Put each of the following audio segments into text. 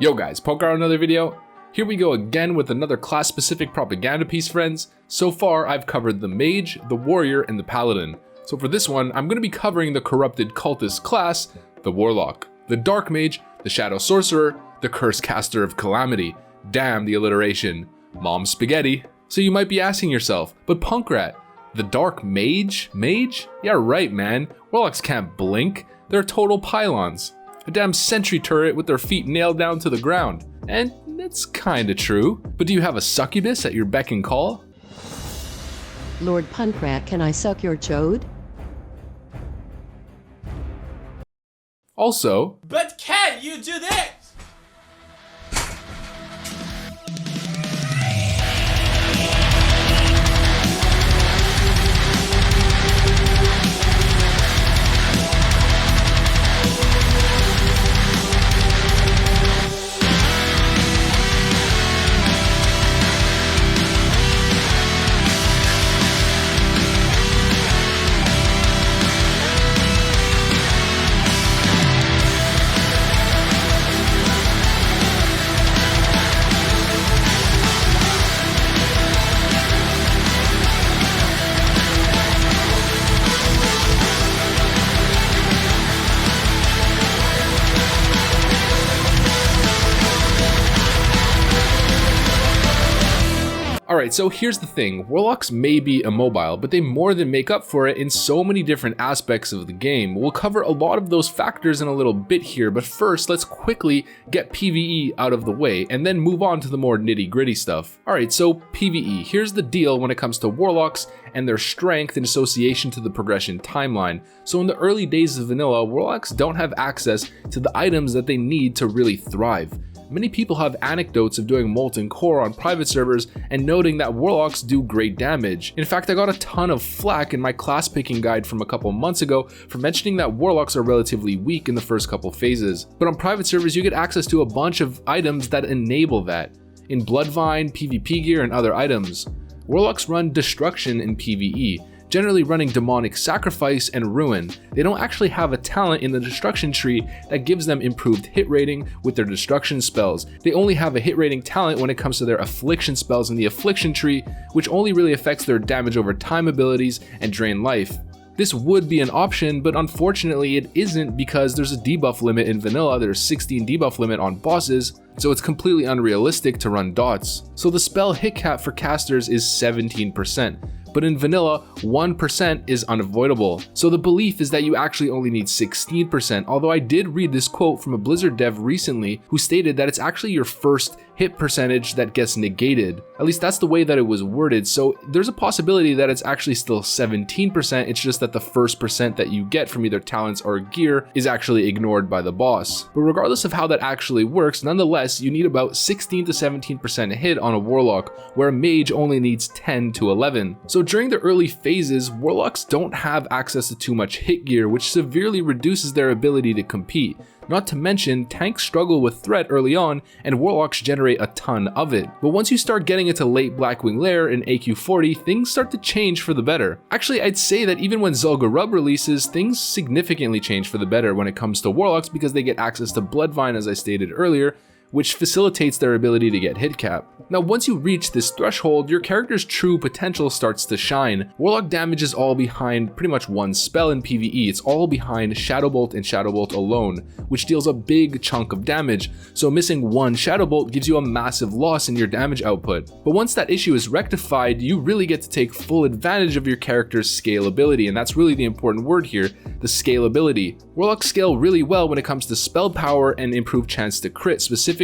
Yo guys, Punkrat another video. Here we go again with another class-specific propaganda piece, friends. So far, I've covered the Mage, the Warrior, and the Paladin. So for this one, I'm going to be covering the corrupted Cultist class, the Warlock, the Dark Mage, the Shadow Sorcerer, the Curse Caster of Calamity. Damn the alliteration. Mom spaghetti. So you might be asking yourself, but Punkrat, the Dark Mage? Mage? Yeah right, man. Warlocks can't blink. They're total pylons. A damn sentry turret with their feet nailed down to the ground. And that's kinda true. But do you have a succubus at your beck and call? Lord Punkrat, can I suck your chode? Also, but can you do this? Alright, so here's the thing, Warlocks may be immobile, but they more than make up for it in so many different aspects of the game. We'll cover a lot of those factors in a little bit here, but first let's quickly get PvE out of the way and then move on to the more nitty-gritty stuff. Alright, so PvE, here's the deal when it comes to Warlocks and their strength in association to the progression timeline. So in the early days of vanilla, Warlocks don't have access to the items that they need to really thrive. Many people have anecdotes of doing Molten Core on private servers and noting that Warlocks do great damage. In fact, I got a ton of flack in my class picking guide from a couple months ago for mentioning that Warlocks are relatively weak in the first couple phases. But on private servers, you get access to a bunch of items that enable that, in Bloodvine, PvP gear, and other items. Warlocks run Destruction in PvE, generally running Demonic Sacrifice and Ruin. They don't actually have a talent in the Destruction tree that gives them improved hit rating with their Destruction spells. They only have a hit rating talent when it comes to their Affliction spells in the Affliction tree, which only really affects their damage over time abilities and drain life. This would be an option, but unfortunately it isn't because there's a debuff limit in vanilla. There's 16 debuff limit on bosses, so it's completely unrealistic to run dots. So the spell hit cap for casters is 17%. But in vanilla, 1% is unavoidable. So the belief is that you actually only need 16%, although I did read this quote from a Blizzard dev recently who stated that it's actually your first hit percentage that gets negated. At least that's the way that it was worded, so there's a possibility that it's actually still 17%, it's just that the first percent that you get from either talents or gear is actually ignored by the boss. But regardless of how that actually works, nonetheless, you need about 16 to 17% hit on a Warlock, where a Mage only needs 10 to 11. So during the early phases, Warlocks don't have access to too much hit gear, which severely reduces their ability to compete. Not to mention, tanks struggle with threat early on, and Warlocks generate a ton of it. But once you start getting into late Blackwing Lair and AQ40, things start to change for the better. Actually, I'd say that even when Zul'Gurub releases, things significantly change for the better when it comes to Warlocks because they get access to Bloodvine, as I stated earlier, which facilitates their ability to get hit cap. Now once you reach this threshold, your character's true potential starts to shine. Warlock damage is all behind pretty much one spell in PvE, it's all behind Shadowbolt and Shadowbolt alone, which deals a big chunk of damage, so missing one Shadowbolt gives you a massive loss in your damage output. But once that issue is rectified, you really get to take full advantage of your character's scalability, and that's really the important word here, the scalability. Warlocks scale really well when it comes to spell power and improved chance to crit specifically,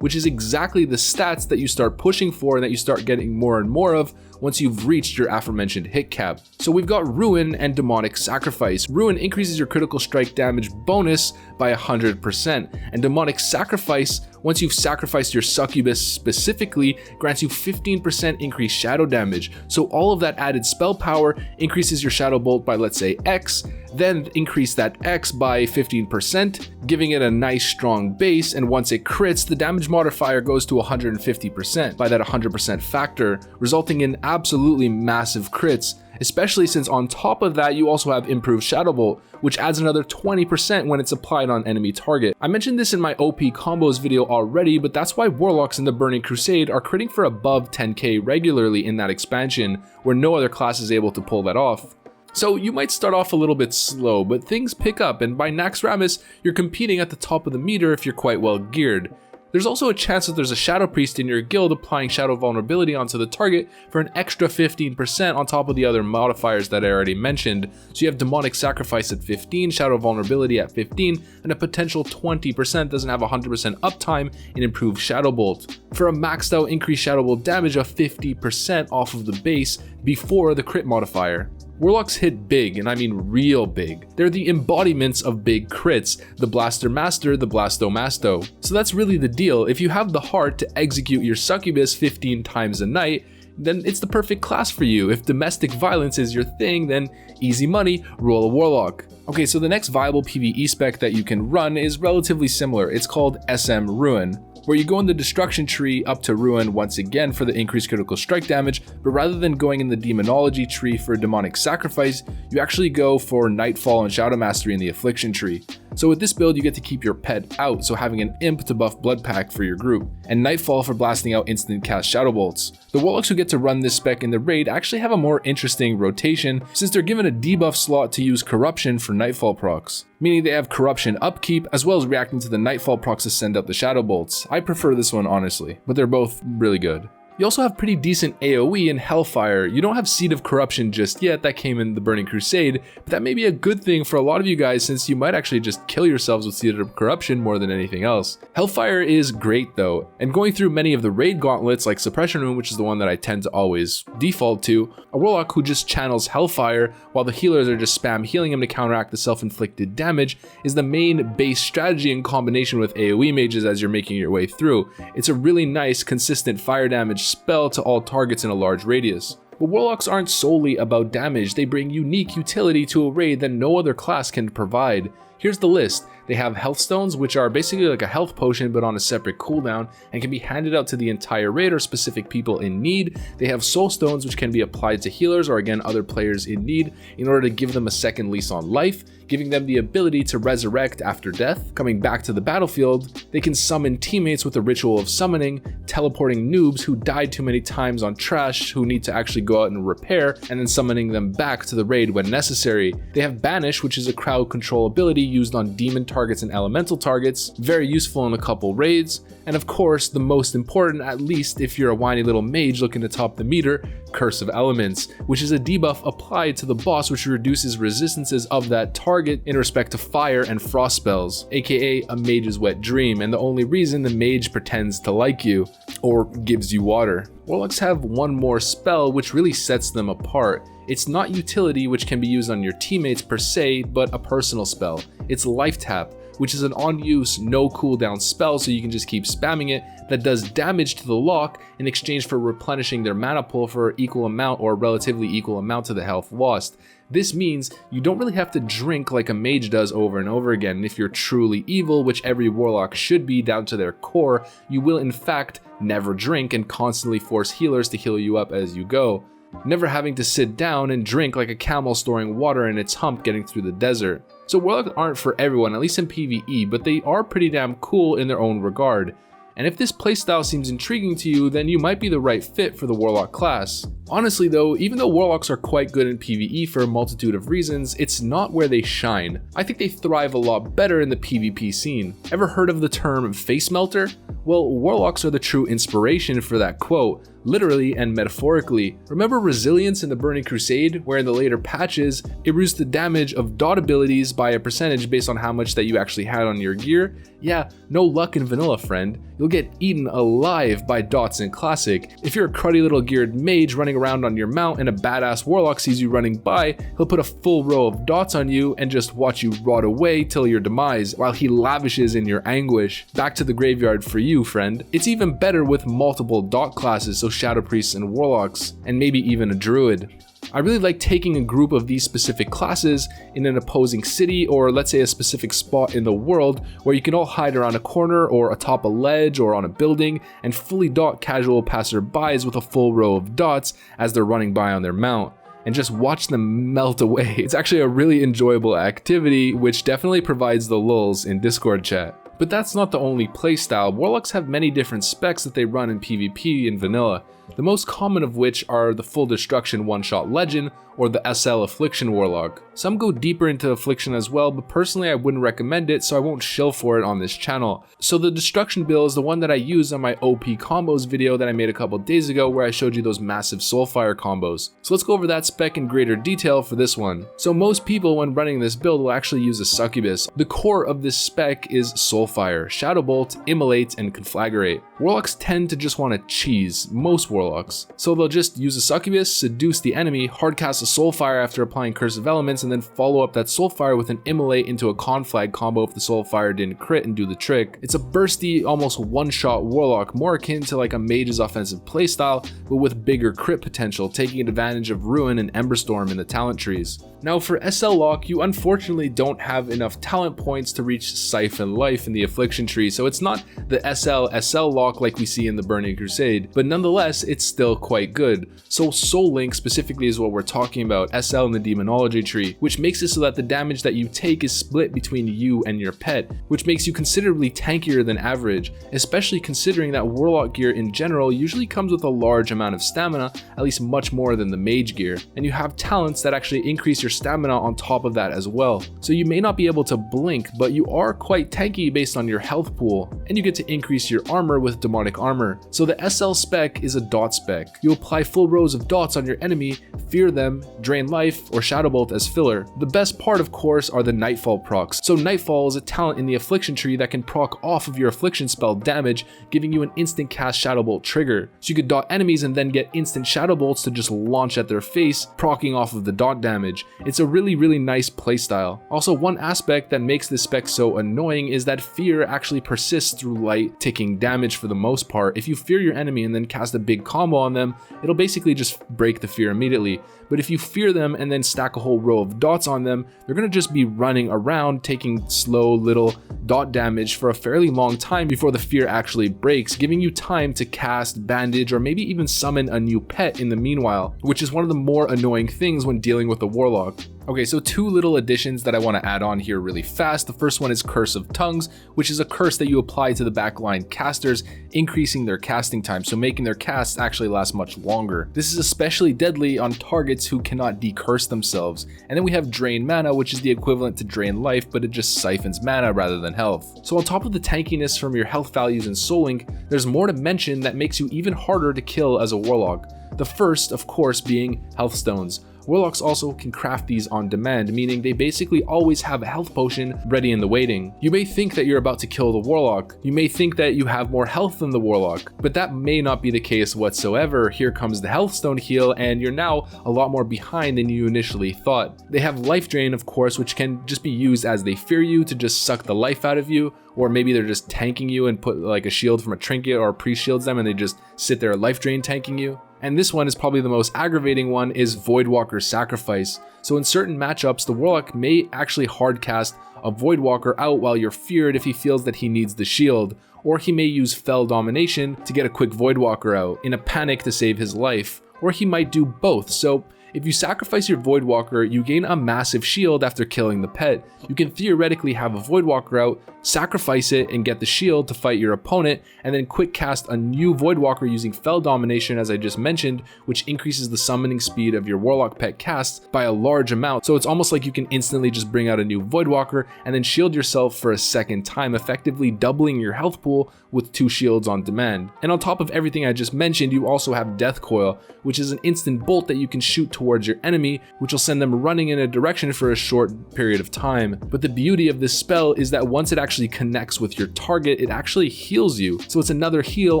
which is exactly the stats that you start pushing for and that you start getting more and more of once you've reached your aforementioned hit cap. So we've got Ruin and Demonic Sacrifice. Ruin increases your critical strike damage bonus by 100%, and Demonic Sacrifice, once you've sacrificed your succubus specifically, grants you 15% increased shadow damage. So all of that added spell power increases your Shadow Bolt by, let's say, X, then increase that X by 15%, giving it a nice strong base, and once it crits, the damage modifier goes to 150% by that 100% factor, resulting in absolutely massive crits especially since on top of that you also have improved Shadow Bolt, which adds another 20% when it's applied on enemy target. I mentioned this in my OP combos video already, but that's why Warlocks in the Burning Crusade are critting for above 10k regularly in that expansion, where no other class is able to pull that off. So you might start off a little bit slow, but things pick up, and by Naxxramas, you're competing at the top of the meter if you're quite well geared. There's also a chance that there's a Shadow Priest in your guild applying Shadow Vulnerability onto the target for an extra 15% on top of the other modifiers that I already mentioned. So you have Demonic Sacrifice at 15, Shadow Vulnerability at 15, and a potential 20% doesn't have 100% uptime in improved Shadow Bolt, for a maxed out increased Shadow Bolt damage of 50% off of the base before the crit modifier. Warlocks hit big, and I mean real big. They're the embodiments of big crits, the Blaster Master, the Blastomasto. So that's really the deal. If you have the heart to execute your succubus 15 times a night, then it's the perfect class for you. If domestic violence is your thing, then easy money, roll a Warlock. Okay, so the next viable PvE spec that you can run is relatively similar. It's called SM Ruin, where you go in the destruction tree up to Ruin once again for the increased critical strike damage, but rather than going in the demonology tree for demonic sacrifice, you actually go for Nightfall and Shadow Mastery in the affliction tree. So with this build you get to keep your pet out, so having an imp to buff blood pack for your group, and Nightfall for blasting out instant cast Shadow Bolts. The Warlocks who get to run this spec in the raid actually have a more interesting rotation, since they're given a debuff slot to use Corruption for Nightfall procs, meaning they have Corruption upkeep as well as reacting to the Nightfall procs to send out the Shadow Bolts. I prefer this one honestly, but they're both really good. You also have pretty decent AoE in Hellfire. You don't have Seed of Corruption just yet, that came in the Burning Crusade, but that may be a good thing for a lot of you guys since you might actually just kill yourselves with Seed of Corruption more than anything else. Hellfire is great though, and going through many of the raid gauntlets like Suppression Room, which is the one that I tend to always default to, a Warlock who just channels Hellfire while the healers are just spam healing him to counteract the self-inflicted damage is the main base strategy in combination with AoE mages as you're making your way through. It's a really nice consistent fire damage spell to all targets in a large radius. But Warlocks aren't solely about damage, they bring unique utility to a raid that no other class can provide. Here's the list. They have health stones, which are basically like a health potion but on a separate cooldown and can be handed out to the entire raid or specific people in need. They have soul stones, which can be applied to healers or again other players in need in order to give them a second lease on life, giving them the ability to resurrect after death. Coming back to the battlefield, they can summon teammates with a ritual of summoning, teleporting noobs who died too many times on trash who need to actually go out and repair, and then summoning them back to the raid when necessary. They have Banish, which is a crowd control ability used on demon targets and elemental targets, very useful in a couple raids, and of course the most important, at least if you're a whiny little mage looking to top the meter, Curse of Elements, which is a debuff applied to the boss which reduces resistances of that target in respect to fire and frost spells, aka a mage's wet dream, and the only reason the mage pretends to like you, or gives you water. Warlocks have one more spell which really sets them apart. It's not utility, which can be used on your teammates per se, but a personal spell. It's Life Tap, which is an on-use, no cooldown spell, so you can just keep spamming it, that does damage to the lock in exchange for replenishing their mana pool for equal amount or relatively equal amount to the health lost. This means you don't really have to drink like a mage does over and over again, and if you're truly evil, which every Warlock should be down to their core, you will in fact never drink and constantly force healers to heal you up as you go, never having to sit down and drink like a camel storing water in its hump getting through the desert. So Warlocks aren't for everyone, at least in PvE, but they are pretty damn cool in their own regard. And if this playstyle seems intriguing to you, then you might be the right fit for the Warlock class. Honestly though, even though Warlocks are quite good in PvE for a multitude of reasons, it's not where they shine. I think they thrive a lot better in the PvP scene. Ever heard of the term face melter? Well, Warlocks are the true inspiration for that quote, literally and metaphorically. Remember Resilience in the Burning Crusade, where in the later patches, it reduced the damage of dot abilities by a percentage based on how much that you actually had on your gear? Yeah, no luck in vanilla, friend. You'll get eaten alive by dots in Classic. If you're a cruddy little geared mage running around on your mount and a badass Warlock sees you running by, he'll put a full row of dots on you and just watch you rot away till your demise while he lavishes in your anguish. Back to the graveyard for you, friend. It's even better with multiple dot classes, so Shadow Priests and Warlocks, and maybe even a Druid. I really like taking a group of these specific classes in an opposing city, or let's say a specific spot in the world where you can all hide around a corner or atop a ledge or on a building and fully dot casual passerbys with a full row of dots as they're running by on their mount. and just watch them melt away. It's actually a really enjoyable activity, which definitely provides the lulz in Discord chat. But that's not the only playstyle. Warlocks have many different specs that they run in PvP and vanilla, the most common of which are the Full Destruction one-shot Legend or the SL Affliction Warlock. Some go deeper into Affliction as well, but personally I wouldn't recommend it, so I won't shill for it on this channel. So the Destruction build is the one that I used on my OP combos video that I made a couple days ago, where I showed you those massive Soulfire combos. So let's go over that spec in greater detail for this one. So most people when running this build will actually use a Succubus. The core of this spec is Soulfire, Shadowbolt, Immolate, and Conflagrate. Warlocks tend to just want to cheese, most Warlocks. So they'll just use a Succubus, seduce the enemy, hardcast a Soulfire after applying Curse of Elements, and then follow up that Soulfire with an Immolate into a Conflag combo if the Soulfire didn't crit and do the trick. It's a bursty, almost one-shot Warlock, more akin to like a Mage's offensive playstyle, but with bigger crit potential, taking advantage of Ruin and Emberstorm in the talent trees. Now for SL Lock, you unfortunately don't have enough talent points to reach Siphon Life in the Affliction tree, so it's not the SL Lock like we see in the Burning Crusade, but nonetheless, it's still quite good. So Soul Link specifically is what we're talking about, SL in the Demonology tree, which makes it so that the damage that you take is split between you and your pet, which makes you considerably tankier than average, especially considering that Warlock gear in general usually comes with a large amount of stamina, at least much more than the Mage gear, and you have talents that actually increase your stamina on top of that as well. So you may not be able to blink, but you are quite tanky based on your health pool, and you get to increase your armor with demonic armor. So the SL spec is a dot spec. You apply full rows of dots on your enemy, fear them, drain life, or Shadowbolt as filler. The best part of course are the Nightfall procs. So Nightfall is a talent in the Affliction tree that can proc off of your Affliction spell damage, giving you an instant cast Shadowbolt trigger. So you could dot enemies and then get instant Shadowbolts to just launch at their face, proccing off of the dot damage. It's a really nice playstyle. Also, one aspect that makes this spec so annoying is that fear actually persists through light ticking damage for the most part. If you fear your enemy and then cast a big combo on them, it'll basically just break the fear immediately. But if you fear them and then stack a whole row of dots on them, they're gonna just be running around taking slow little dot damage for a fairly long time before the fear actually breaks, giving you time to cast, bandage, or maybe even summon a new pet in the meanwhile, which is one of the more annoying things when dealing with a Warlock. Okay, so two little additions that I want to add on here really fast. The first one is Curse of Tongues, which is a curse that you apply to the backline casters, increasing their casting time, so making their casts actually last much longer. This is especially deadly on targets who cannot decurse themselves. And then we have Drain Mana, which is the equivalent to Drain Life, but it just siphons mana rather than health. So on top of the tankiness from your health values in Soul Link, there's more to mention that makes you even harder to kill as a Warlock. The first, of course, being Health Stones. Warlocks also can craft these on demand, meaning they basically always have a health potion ready in the waiting. You may think that you're about to kill the Warlock, you may think that you have more health than the Warlock, but that may not be the case whatsoever. Here comes the Health Stone heal, and you're now a lot more behind than you initially thought. They have Life Drain, of course, which can just be used as they fear you to just suck the life out of you, or maybe they're just tanking you and put like a shield from a trinket or pre-shields them and they just sit there Life Drain tanking you. And this one is probably the most aggravating one, is Voidwalker Sacrifice. So in certain matchups, the Warlock may actually hardcast a Voidwalker out while you're feared if he feels that he needs the shield, or he may use Fel Domination to get a quick Voidwalker out in a panic to save his life, or he might do both. So if you sacrifice your Voidwalker, you gain a massive shield after killing the pet. You can theoretically have a Voidwalker out, sacrifice it and get the shield to fight your opponent, and then quick cast a new Voidwalker using Fel Domination, as I just mentioned, which increases the summoning speed of your Warlock pet casts by a large amount. So it's almost like you can instantly just bring out a new Voidwalker and then shield yourself for a second time, effectively doubling your health pool with 2 shields on demand. And on top of everything I just mentioned, you also have Death Coil, which is an instant bolt that you can shoot towards your enemy, which will send them running in a direction for a short period of time. But the beauty of this spell is that once it actually connects with your target, it actually heals you. So it's another heal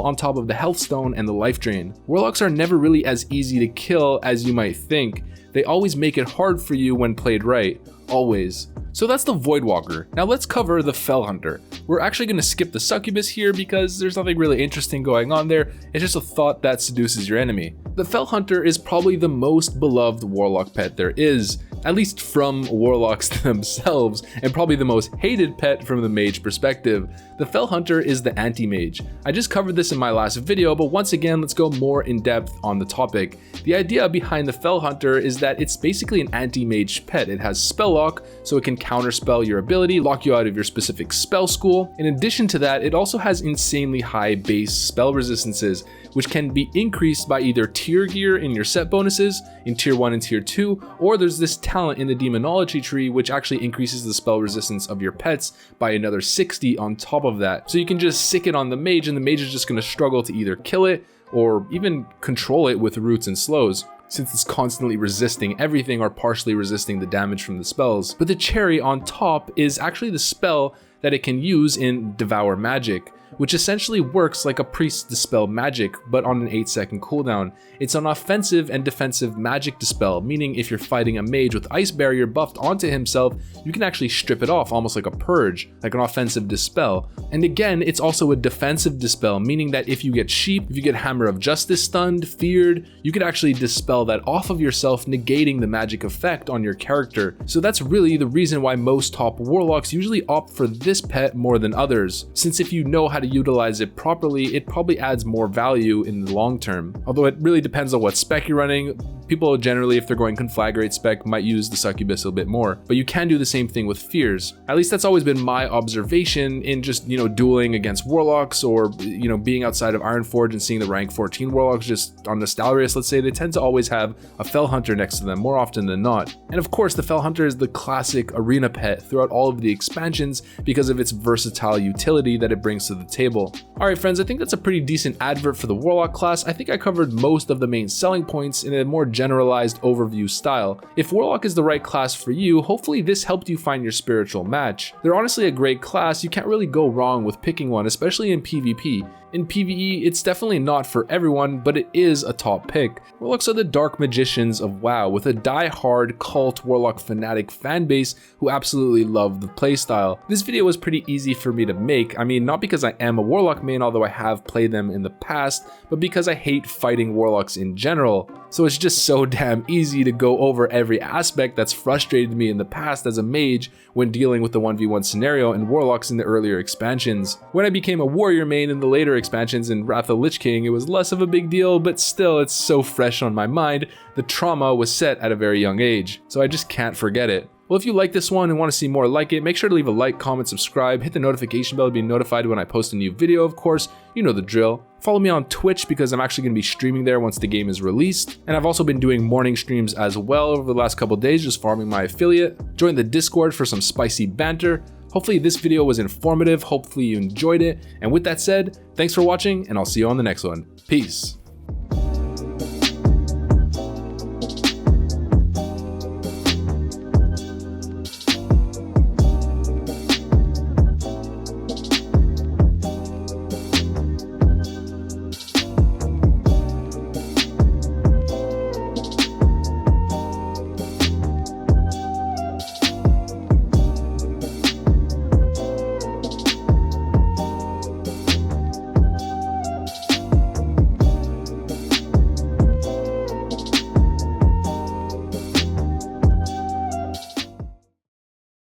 on top of the Health Stone and the Life Drain. Warlocks are never really as easy to kill as you might think. They always make it hard for you when played right. Always. So that's the Voidwalker. Now let's cover the Felhunter. We're actually going to skip the Succubus here because there's nothing really interesting going on there. It's just a thought that seduces your enemy. The Felhunter is probably the most beloved Warlock pet there is. at least from Warlocks themselves, and probably the most hated pet from the mage perspective. The felhunter is the anti-mage. I just covered this in my last video, but once again, let's go more in depth on the topic. The idea behind the felhunter is that it's basically an anti-mage pet. It has spell lock, so it can counterspell your ability, lock you out of your specific spell school. In addition to that, it also has insanely high base spell resistances, which can be increased by either tier gear in your set bonuses in tier 1 and tier 2, or there's this talent in the demonology tree which actually increases the spell resistance of your pets by another 60 on top of that. So you can just sick it on the mage, and the mage is just going to struggle to either kill it or even control it with roots and slows, since it's constantly resisting everything or partially resisting the damage from the spells. But the cherry on top is actually the spell that it can use in Devour Magic, which essentially works like a priest dispel magic, but on an 8-second cooldown. It's an offensive and defensive magic dispel, meaning if you're fighting a mage with ice barrier buffed onto himself, you can actually strip it off almost like a purge, like an offensive dispel. And again, it's also a defensive dispel, meaning that if you get sheep, if you get Hammer of Justice stunned, feared, you can actually dispel that off of yourself, negating the magic effect on your character. So that's really the reason why most top warlocks usually opt for this pet more than others, since if you know how to utilize it properly, it probably adds more value in the long term. Although it really depends on what spec you're running. People generally, if they're going conflagrate spec, might use the succubus a bit more, but you can do the same thing with fears. At least that's always been my observation in just, dueling against warlocks, or, being outside of Ironforge and seeing the rank 14 warlocks just on Nostalrius, let's say, they tend to always have a felhunter next to them more often than not. And of course, the felhunter is the classic arena pet throughout all of the expansions because of its versatile utility that it brings to the table. Alright friends, I think that's a pretty decent advert for the warlock class. I think I covered most of the main selling points in a more generalized overview style. If warlock is the right class for you, hopefully this helped you find your spiritual match. They're honestly a great class. You can't really go wrong with picking one, especially in PvP. In PvE, it's definitely not for everyone, but it is a top pick. Warlocks are the dark magicians of WoW, with a die-hard cult warlock fanatic fanbase who absolutely love the playstyle. This video was pretty easy for me to make. I mean, not because I am a warlock main, although I have played them in the past, but because I hate fighting warlocks in general. So it's just so damn easy to go over every aspect that's frustrated me in the past as a mage when dealing with the 1v1 scenario in warlocks in the earlier expansions. When I became a warrior main in the later expansions in Wrath of Lich King, it was less of a big deal, but still, it's so fresh on my mind. The trauma was set at a very young age, so I just can't forget it. Well, if you like this one and want to see more like it, make sure to leave a like, comment, subscribe, hit the notification bell to be notified when I post a new video, of course. You know the drill. Follow me on Twitch because I'm actually going to be streaming there once the game is released. And I've also been doing morning streams as well over the last couple days, just farming my affiliate. Join the Discord for some spicy banter. Hopefully this video was informative, hopefully you enjoyed it. And with that said, thanks for watching, and I'll see you on the next one. Peace.